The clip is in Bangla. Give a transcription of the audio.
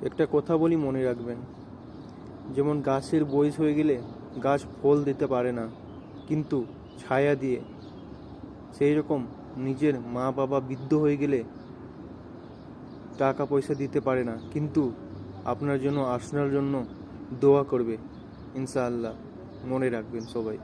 একটা কথা বলি, মনে রাখবেন, যেমন গাছের বয়স হয়ে গেলে গাছ ফল দিতে পারে না, কিন্তু ছায়া দিয়ে, সেই রকম নিজের মা বাবা বৃদ্ধ হয়ে গেলে টাকা পয়সা দিতে পারে না, কিন্তু আপনার জন্য, আপনার জন্য দোয়া করবে ইনশাআল্লাহ। মনে রাখবেন সবাই।